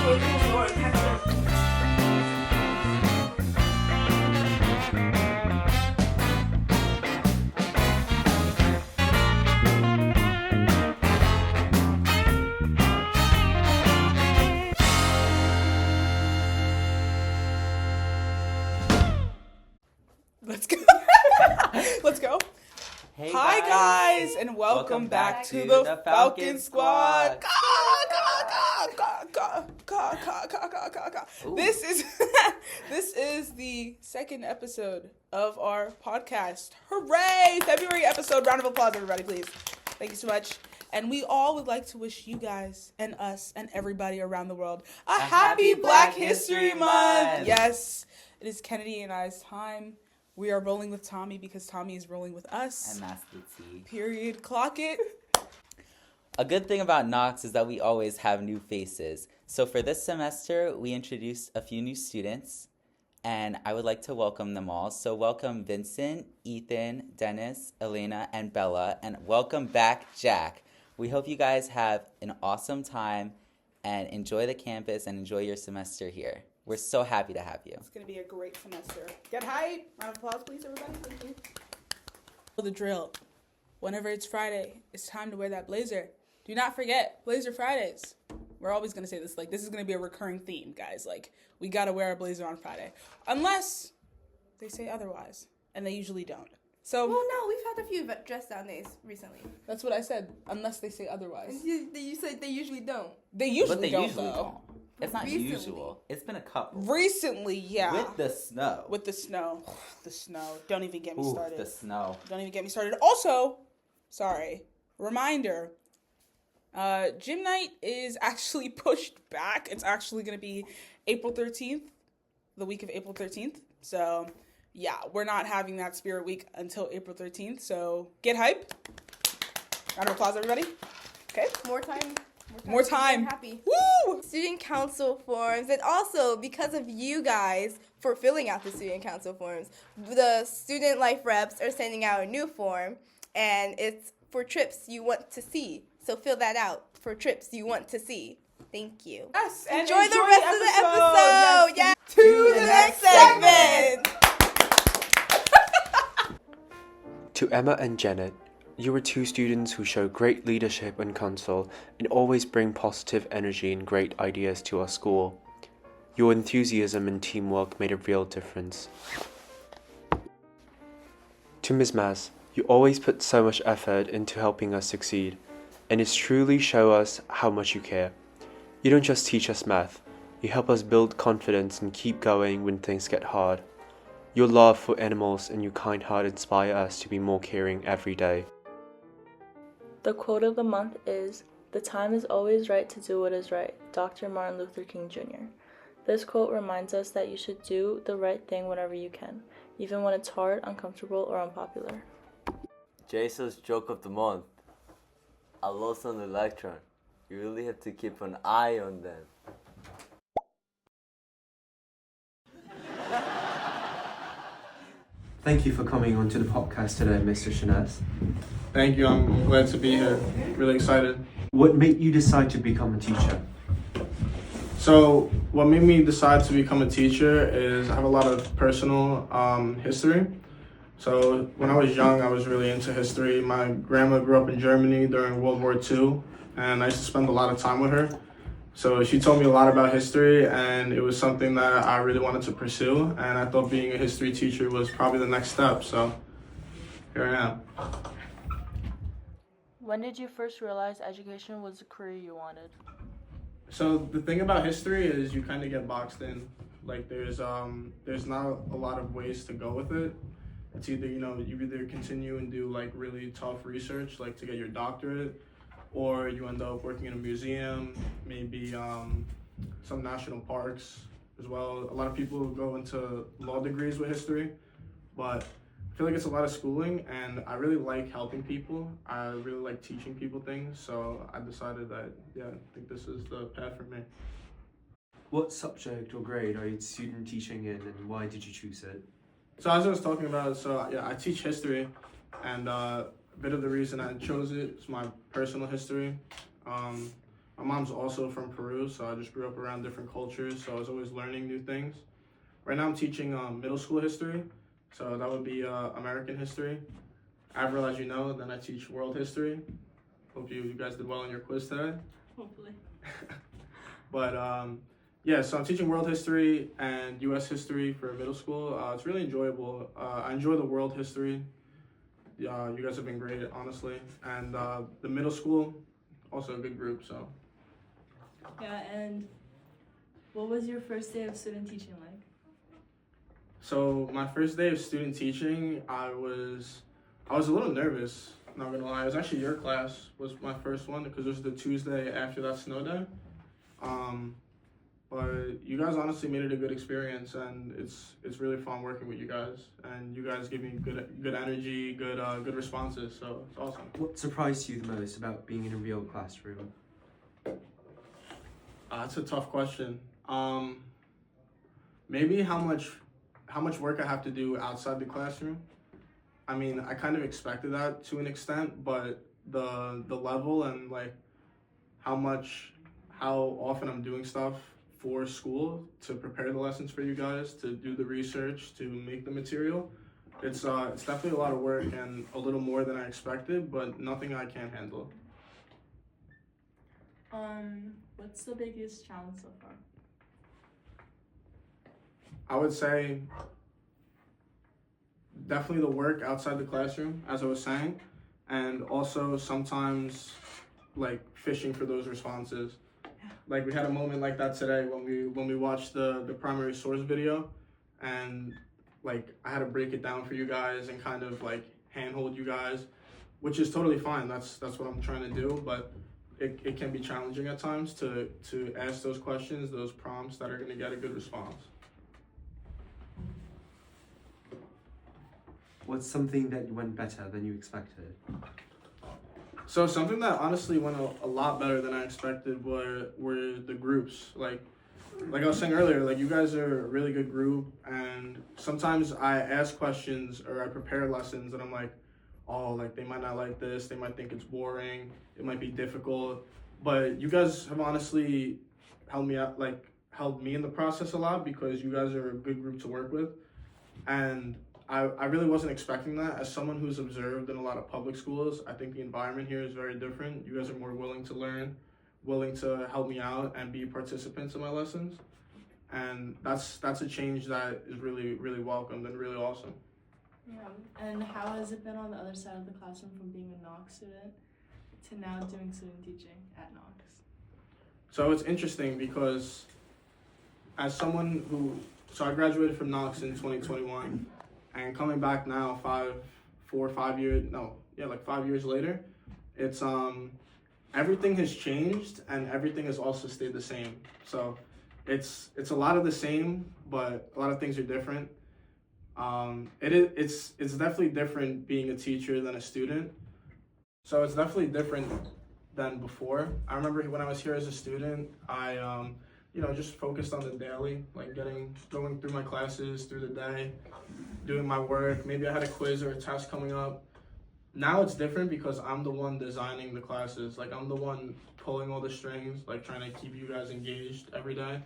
Let's go. Let's go. Hey Hi guys, and welcome back to the Falcon Squawk. This is the second episode of our podcast. Hooray! February episode. Round of applause, everybody, please. Thank you so much. And we all would like to wish you guys and us and everybody around the world a happy Black History Month. Yes, it is Kennedy and I's time. We are rolling with Tommy because Tommy is rolling with us. And that's the tea. Period. Clock it. A good thing about Knox is that we always have new faces. So for this semester, we introduced a few new students, and I would like to welcome them all. So welcome Vincent, Ethan, Dennis, Elena, and Bella, and welcome back Jack. We hope you guys have an awesome time and enjoy the campus and enjoy your semester here. We're so happy to have you. It's going to be a great semester. Get hype. Round of applause, please, everybody. Thank you. The drill. Whenever it's Friday, it's time to wear that blazer. Do not forget, Blazer Fridays. We're always going to say this. This is going to be a recurring theme, guys. We got to wear a blazer on Friday. Unless they say otherwise. And they usually don't. So, well, no, we've had a few dress down days recently. That's what I said. Unless they say otherwise. You said they usually don't. They usually don't. It's not usual. It's been a couple. Recently, yeah. With the snow. The snow. Don't even get me started. The snow. Don't even get me started. Also, reminder, gym night is actually pushed back. It's actually going to be April 13th, the week of April 13th. So, yeah, we're not having that Spirit Week until April 13th. So, get hype. Round of applause, everybody. Okay. More time. Happy. Woo! Student council forms, and also because of you guys for filling out the student council forms, the student life reps are sending out a new form, and it's for trips you want to see. So fill that out for trips you want to see. Thank you. Yes, and enjoy the rest of the episode. Yes. Yeah. To the next segment. To Emma and Janet, you are two students who show great leadership in council and always bring positive energy and great ideas to our school. Your enthusiasm and teamwork made a real difference. To Ms. Maz, you always put so much effort into helping us succeed, and it's truly show us how much you care. You don't just teach us math, you help us build confidence and keep going when things get hard. Your love for animals and your kind heart inspire us to be more caring every day. The quote of the month is, "The time is always right to do what is right," Dr. Martin Luther King Jr. This quote reminds us that you should do the right thing whenever you can, even when it's hard, uncomfortable, or unpopular. Jason's joke of the month. I lost an electron. You really have to keep an eye on them. Thank you for coming on to the podcast today, Mr. Shanaz. Thank you. I'm glad to be here. Really excited. What made you decide to become a teacher? So what made me decide to become a teacher is I have a lot of personal history. So when I was young, I was really into history. My grandma grew up in Germany during World War II, and I used to spend a lot of time with her. So she told me a lot about history, and it was something that I really wanted to pursue, and I thought being a history teacher was probably the next step, so here I am. When did you first realize education was the career you wanted? So the thing about history is you kind of get boxed in. There's not a lot of ways to go with it. It's either, you either continue and do really tough research, to get your doctorate, or you end up working in a museum, maybe some national parks as well. A lot of people go into law degrees with history, but I feel like it's a lot of schooling, and I really like helping people. I really like teaching people things, so I decided that, I think this is the path for me. What subject or grade are you student teaching in, and why did you choose it? So as I was talking about, I teach history, and a bit of the reason I chose it is my personal history. My mom's also from Peru, so I just grew up around different cultures, so I was always learning new things. Right now I'm teaching middle school history, so that would be American history. Avril, as you know, then I teach world history. Hope you guys did well on your quiz today. Hopefully. But yeah, so I'm teaching world history and U.S. history for middle school. It's really enjoyable. I enjoy the world history. You guys have been great, honestly. And the middle school, also a good group, so. Yeah, and what was your first day of student teaching like? So my first day of student teaching, I was a little nervous, not gonna lie. It was actually your class was my first one because it was the Tuesday after that snow day. But you guys honestly made it a good experience, and it's really fun working with you guys. And you guys give me good energy, good responses. So it's awesome. What surprised you the most about being in a real classroom? That's a tough question. Maybe how much work I have to do outside the classroom. I mean, I kind of expected that to an extent, but the level and like how often I'm doing stuff for school to prepare the lessons for you guys, to do the research, to make the material. It's definitely a lot of work and a little more than I expected, but nothing I can't handle. What's the biggest challenge so far? I would say definitely the work outside the classroom, as I was saying, and also sometimes like fishing for those responses. Like we had a moment like that today when we watched the primary source video, and like I had to break it down for you guys and kind of like handhold you guys, which is totally fine. That's what I'm trying to do, but it can be challenging at times to ask those questions, those prompts that are going to get a good response. What's something that went better than you expected? So something that honestly went a lot better than I expected were the groups. Like I was saying earlier, like you guys are a really good group, and sometimes I ask questions or I prepare lessons and I'm like, oh, like they might not like this, they might think it's boring, it might be difficult. But you guys have honestly helped me in the process a lot because you guys are a good group to work with. And I really wasn't expecting that. As someone who's observed in a lot of public schools, I think the environment here is very different. You guys are more willing to learn, willing to help me out and be participants in my lessons. And that's a change that is really, really welcomed and really awesome. Yeah, and how has it been on the other side of the classroom from being a Knox student to now doing student teaching at Knox? So it's interesting because as someone so I graduated from Knox in 2021, and coming back now 5 years later, it's everything has changed and everything has also stayed the same. So it's a lot of the same, but a lot of things are different. It's definitely different being a teacher than a student. So it's definitely different than before. I remember when I was here as a student, I just focused on the daily, like going through my classes through the day, doing my work. Maybe I had a quiz or a test coming up. Now it's different because I'm the one designing the classes. Like I'm the one pulling all the strings, like trying to keep you guys engaged every day.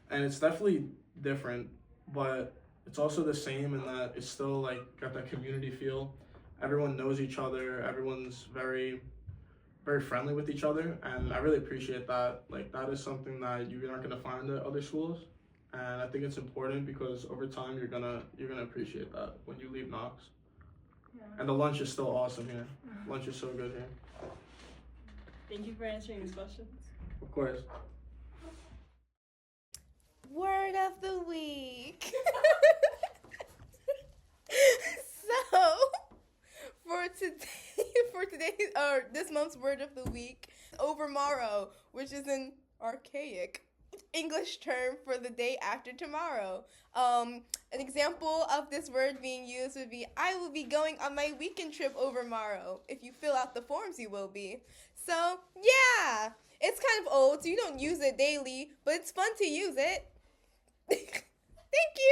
And it's definitely different, but it's also the same in that it's still like got that community feel. Everyone knows each other. Everyone's very, very friendly with each other, and I really appreciate that. Like that is something that you aren't gonna find at other schools, and I think it's important because over time you're gonna appreciate that when you leave Knox. Yeah. And the lunch is still awesome here. Lunch is so good here. Thank you for answering these questions. Of course. Word of the week. So, for today's this month's word of the week, overmorrow, which is an archaic English term for the day after tomorrow. An example of this word being used would be, I will be going on my weekend trip overmorrow. If you fill out the forms, you will be. So, yeah, it's kind of old, so you don't use it daily, but it's fun to use it. Thank you.